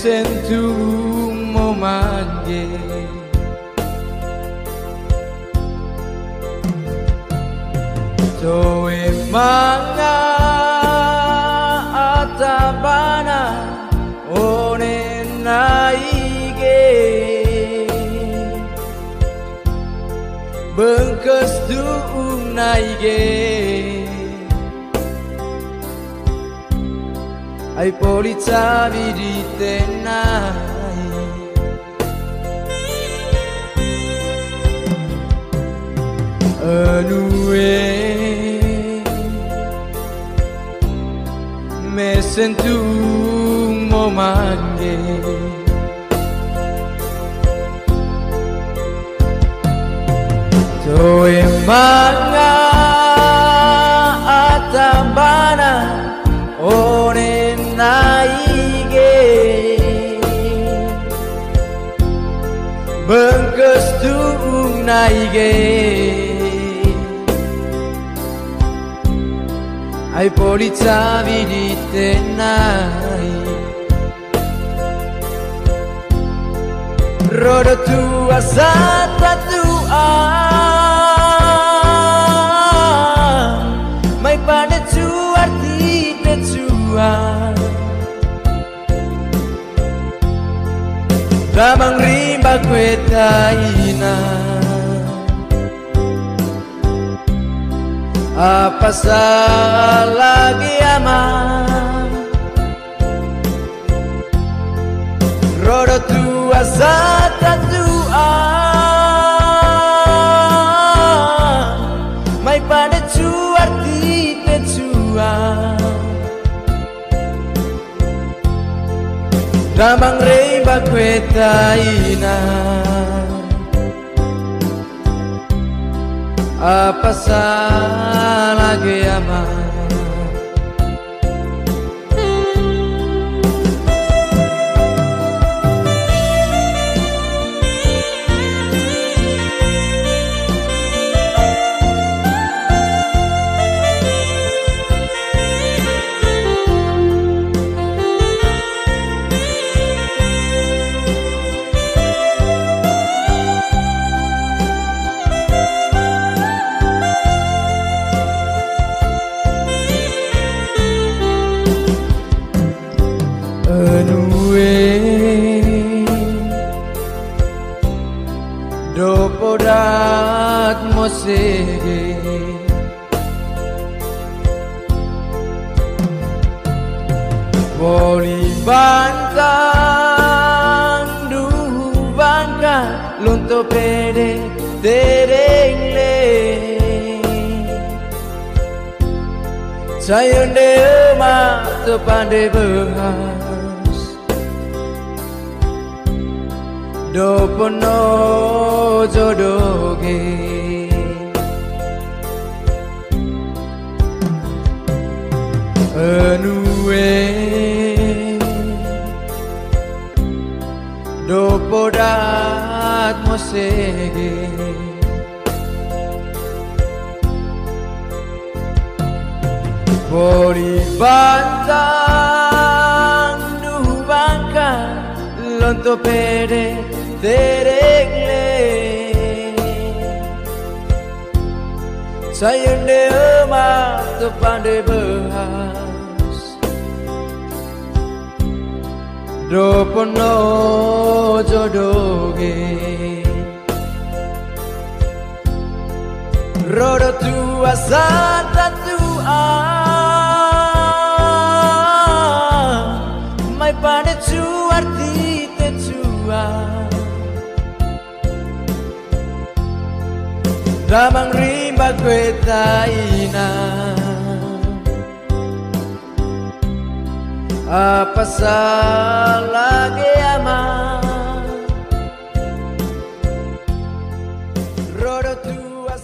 sentumo mangge Toe manga atabana one naige Bengkes duung naige Ai polizia di tenai Anue me sentumo mangge Toe manga atabana one naige Bengkes duung naige Ai polizia di tenai Roda tua sata tua Mai pada tua arti tua Ramang rimba kuetaina Apa salah giama Roda tua sata tua Mai pada tua arti tua Ramang rimba kuetaina Apa salah giama Dopo dat mosege Poli bantang duhu bangka Lunto pede terengle Sayonde emak tepande behas Dopo no jodoge Anue Dopo dat mosege Pori bantang duhu bangka Lonto pede terengle Sayonde emak tepande behas Dopo no jodoge Roda tua sata tua Mai pada tua arti tua Ramang rimba kuetaina Apa salah giama Roda tua